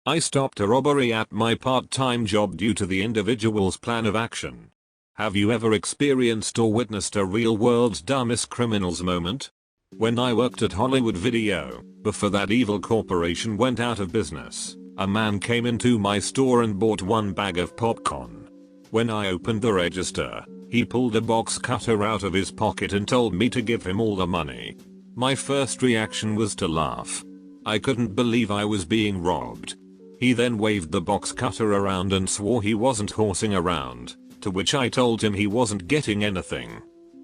I stopped a robbery at my part-time job due to the individual's plan of action. Have you ever experienced or witnessed a real world's dumbest criminals moment? When I worked at Hollywood Video, before that evil corporation went out of business, a man came into my store and bought one bag of popcorn. When I opened the register, he pulled a box cutter out of his pocket and told me to give him all the money. My first reaction was to laugh. I couldn't believe I was being robbed. He then waved the box cutter around and swore he wasn't horsing around, to which I told him he wasn't getting anything.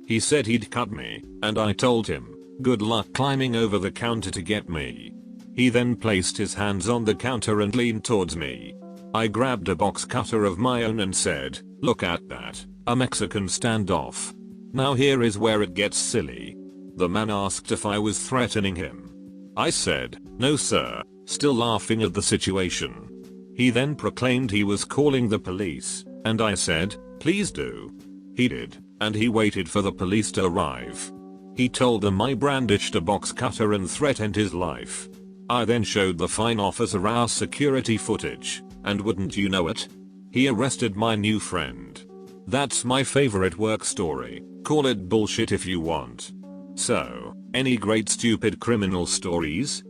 He said he'd cut me, and I told him, good luck climbing over the counter to get me. He then placed his hands on the counter and leaned towards me. I grabbed a box cutter of my own and said, look at that, a Mexican standoff. Now here is where it gets silly. The man asked if I was threatening him. I said, no sir, still laughing at the situation. He then proclaimed he was calling the police, and I said, please do. He did, and he waited for the police to arrive. He told them I brandished a box cutter and threatened his life. I then showed the fine officer our security footage, and wouldn't you know it? He arrested my new friend. That's my favorite work story, call it bullshit if you want. So, any great stupid criminal stories?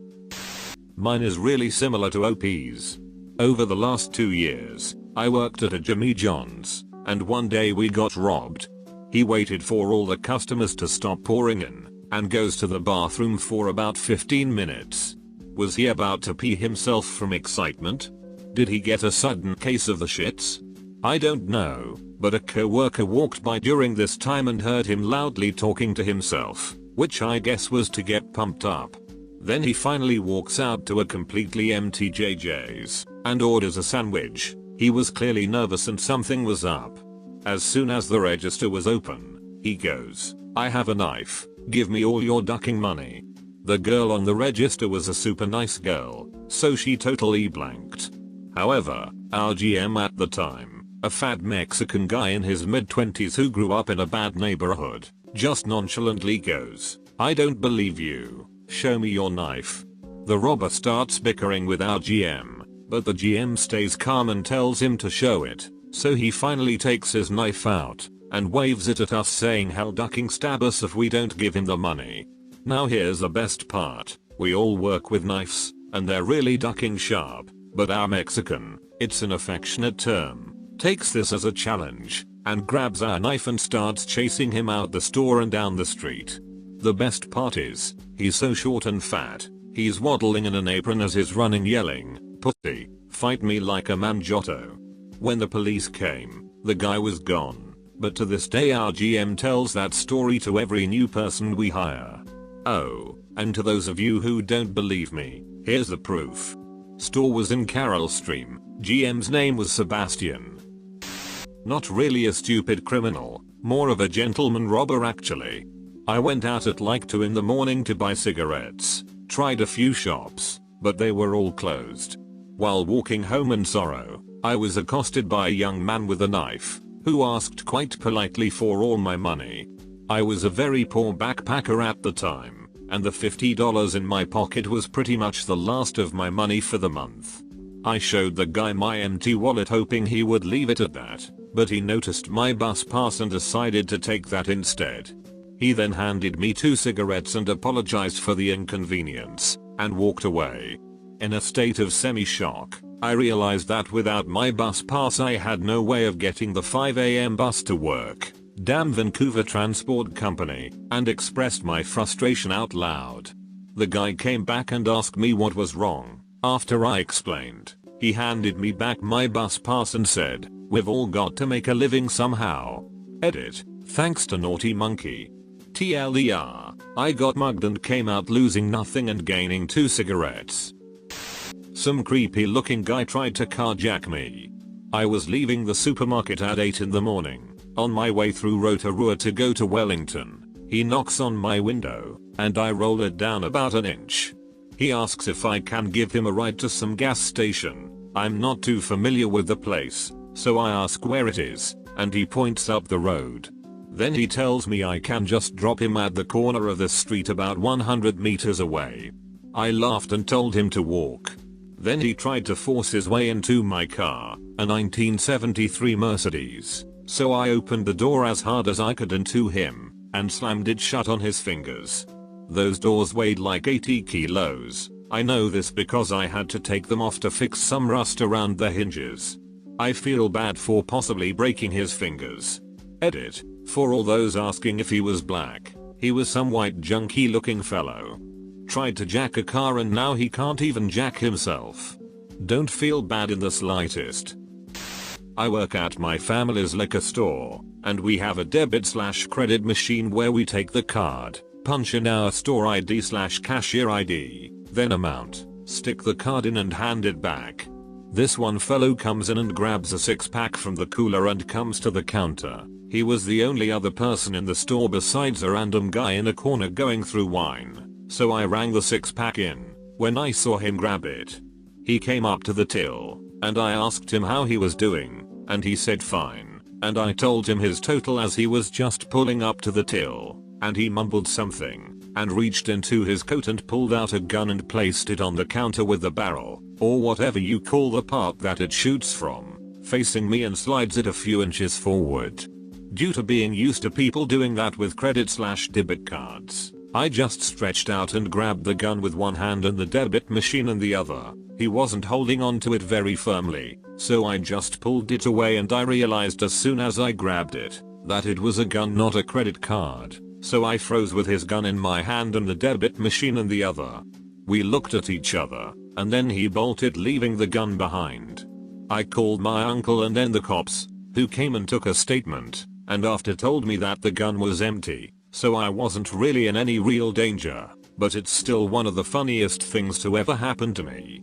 Mine is really similar to OP's. Over the last 2 years, I worked at a Jimmy John's, and one day we got robbed. He waited for all the customers to stop pouring in, and goes to the bathroom for about 15 minutes. Was he about to pee himself from excitement? Did he get a sudden case of the shits? I don't know, but a coworker walked by during this time and heard him loudly talking to himself, which I guess was to get pumped up. Then he finally walks out to a completely empty JJ's, and orders a sandwich. He was clearly nervous and something was up. As soon as the register was open, he goes, I have a knife, give me all your ducking money. The girl on the register was a super nice girl, so she totally blanked. However, our GM at the time, a fat Mexican guy in his mid-20s who grew up in a bad neighborhood, just nonchalantly goes, I don't believe you, show me your knife. The robber starts bickering with our GM, but the GM stays calm and tells him to show it, so he finally takes his knife out, and waves it at us saying he'll ducking stab us if we don't give him the money. Now here's the best part, we all work with knives, and they're really ducking sharp, but our Mexican, it's an affectionate term, takes this as a challenge, and grabs our knife and starts chasing him out the store and down the street. The best part is, he's so short and fat, he's waddling in an apron as he's running yelling, pussy, fight me like a man Giotto. When the police came, the guy was gone, but to this day our GM tells that story to every new person we hire. Oh, and to those of you who don't believe me, here's the proof. Store was in Carroll Stream, GM's name was Sebastian. Not really a stupid criminal, more of a gentleman robber actually. I went out at like 2 in the morning to buy cigarettes, tried a few shops, but they were all closed. While walking home in sorrow, I was accosted by a young man with a knife, who asked quite politely for all my money. I was a very poor backpacker at the time, and the $50 in my pocket was pretty much the last of my money for the month. I showed the guy my empty wallet hoping he would leave it at that, but he noticed my bus pass and decided to take that instead. He then handed me 2 cigarettes and apologized for the inconvenience, and walked away. In a state of semi-shock, I realized that without my bus pass I had no way of getting the 5 AM bus to work. Damn Vancouver Transport Company, and expressed my frustration out loud. The guy came back and asked me what was wrong. After I explained, he handed me back my bus pass and said, we've all got to make a living somehow. Edit, thanks to Naughty Monkey. TLDR, I got mugged and came out losing nothing and gaining 2 cigarettes. Some creepy looking guy tried to carjack me. I was leaving the supermarket at 8 in the morning. On my way through Rotorua to go to Wellington, he knocks on my window, and I roll it down about an inch. He asks if I can give him a ride to some gas station. I'm not too familiar with the place, so I ask where it is, and he points up the road. Then he tells me I can just drop him at the corner of the street about 100 meters away. I laughed and told him to walk. Then he tried to force his way into my car, a 1973 Mercedes, so I opened the door as hard as I could into him, and slammed it shut on his fingers. Those doors weighed like 80 kilos. I know this because I had to take them off to fix some rust around the hinges. I feel bad for possibly breaking his fingers. Edit. For all those asking if he was black, he was some white junky looking fellow. Tried to jack a car and now he can't even jack himself. Don't feel bad in the slightest. I work at my family's liquor store, and we have a debit/credit machine where we take the card, punch in our store ID/cashier ID, then amount, stick the card in and hand it back. This one fellow comes in and grabs a 6-pack from the cooler and comes to the counter. He was the only other person in the store besides a random guy in a corner going through wine, so I rang the 6-pack in. When I saw him grab it, he came up to the till, and I asked him how he was doing, and he said fine, and I told him his total as he was just pulling up to the till, and he mumbled something, and reached into his coat and pulled out a gun and placed it on the counter with the barrel, or whatever you call the part that it shoots from, facing me and slides it a few inches forward. Due to being used to people doing that with credit/debit cards, I just stretched out and grabbed the gun with one hand and the debit machine in the other. He wasn't holding on to it very firmly, so I just pulled it away and I realized as soon as I grabbed it, that it was a gun not a credit card, so I froze with his gun in my hand and the debit machine in the other. We looked at each other, and then he bolted leaving the gun behind. I called my uncle and then the cops, who came and took a statement, and after told me that the gun was empty, so I wasn't really in any real danger, but it's still one of the funniest things to ever happen to me.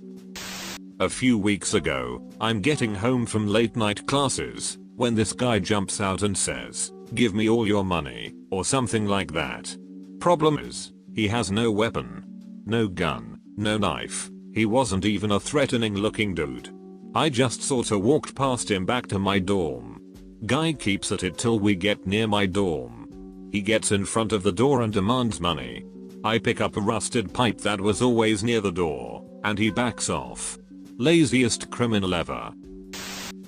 A few weeks ago, I'm getting home from late night classes, when this guy jumps out and says, "Give me all your money," or something like that. Problem is, he has no weapon. No gun, no knife, he wasn't even a threatening looking dude. I just sorta walked past him back to my dorm. Guy keeps at it till we get near my dorm. He gets in front of the door and demands money. I pick up a rusted pipe that was always near the door, and he backs off. Laziest criminal ever.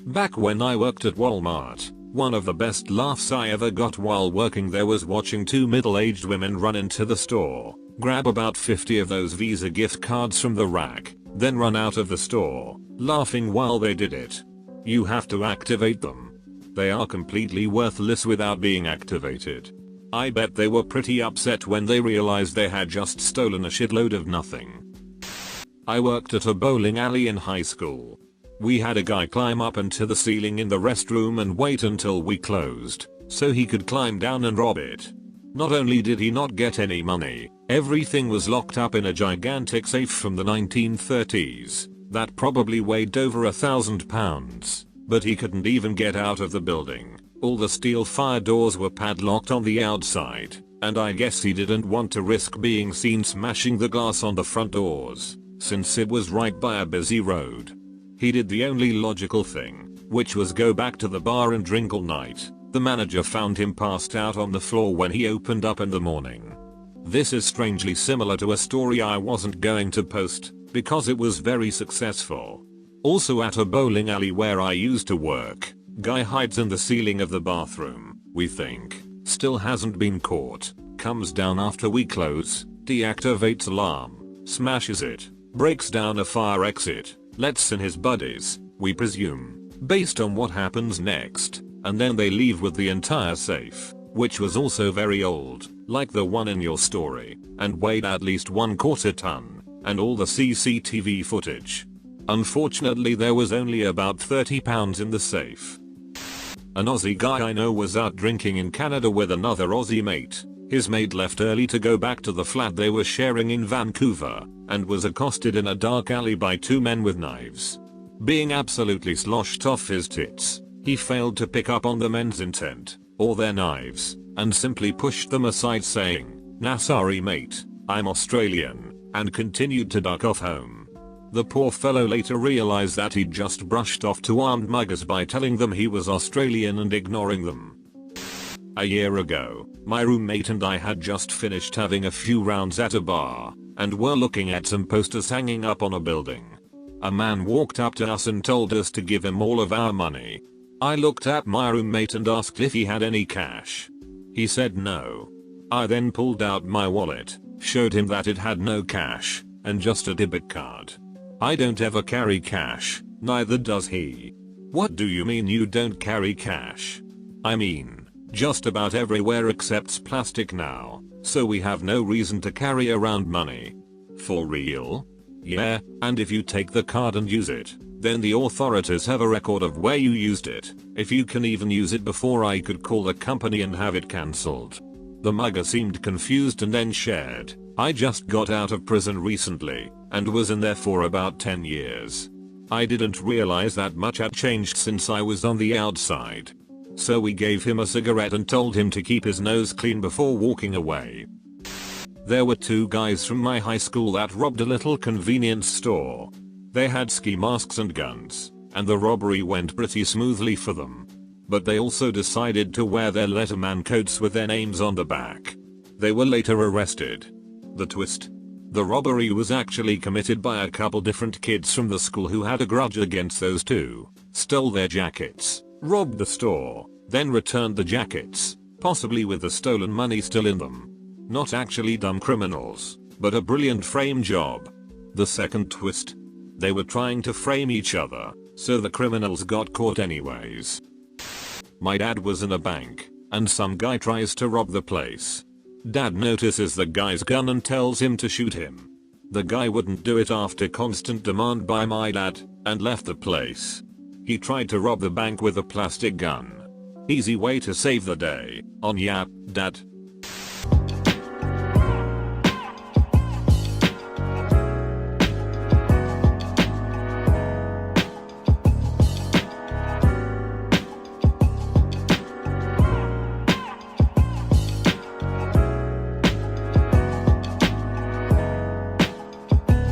Back when I worked at Walmart, one of the best laughs I ever got while working there was watching two middle-aged women run into the store, grab about 50 of those Visa gift cards from the rack, then run out of the store, laughing while they did it. You have to activate them. They are completely worthless without being activated. I bet they were pretty upset when they realized they had just stolen a shitload of nothing. I worked at a bowling alley in high school. We had a guy climb up into the ceiling in the restroom and wait until we closed, so he could climb down and rob it. Not only did he not get any money, everything was locked up in a gigantic safe from the 1930s that probably weighed over 1,000 pounds, but he couldn't even get out of the building. All the steel fire doors were padlocked on the outside, and I guess he didn't want to risk being seen smashing the glass on the front doors, since it was right by a busy road. He did the only logical thing, which was go back to the bar and drink all night. The manager found him passed out on the floor when he opened up in the morning. This is strangely similar to a story I wasn't going to post, because it was very successful. Also at a bowling alley where I used to work, guy hides in the ceiling of the bathroom, we think, still hasn't been caught, comes down after we close, deactivates alarm, smashes it, breaks down a fire exit, lets in his buddies, we presume, based on what happens next, and then they leave with the entire safe, which was also very old, like the one in your story, and weighed at least 1/4 ton, and all the CCTV footage. Unfortunately there was only about 30 pounds in the safe. An Aussie guy I know was out drinking in Canada with another Aussie mate. His mate left early to go back to the flat they were sharing in Vancouver, and was accosted in a dark alley by two men with knives. Being absolutely sloshed off his tits, he failed to pick up on the men's intent, or their knives, and simply pushed them aside saying, "Nah sorry mate, I'm Australian," and continued to duck off home. The poor fellow later realized that he'd just brushed off two armed muggers by telling them he was Australian and ignoring them. A year ago, my roommate and I had just finished having a few rounds at a bar, and were looking at some posters hanging up on a building. A man walked up to us and told us to give him all of our money. I looked at my roommate and asked if he had any cash. He said no. I then pulled out my wallet, showed him that it had no cash, and just a debit card. I don't ever carry cash, neither does he. What do you mean you don't carry cash? I mean, just about everywhere accepts plastic now, so we have no reason to carry around money. For real? Yeah, and if you take the card and use it, then the authorities have a record of where you used it, if you can even use it before I could call the company and have it cancelled. The mugger seemed confused and then shared, I just got out of prison recently, and was in there for about 10 years. I didn't realize that much had changed since I was on the outside. So we gave him a cigarette and told him to keep his nose clean before walking away. There were 2 guys from my high school that robbed a little convenience store. They had ski masks and guns, and the robbery went pretty smoothly for them. But they also decided to wear their Letterman coats with their names on the back. They were later arrested. The twist? The robbery was actually committed by a couple different kids from the school who had a grudge against those 2, stole their jackets, robbed the store, then returned the jackets, possibly with the stolen money still in them. Not actually dumb criminals, but a brilliant frame job. The second twist? They were trying to frame each other, so the criminals got caught anyways. My dad was in a bank, and some guy tries to rob the place. Dad notices the guy's gun and tells him to shoot him. The guy wouldn't do it after constant demand by my dad, and left the place. He tried to rob the bank with a plastic gun. Easy way to save the day, on Yap, Dad.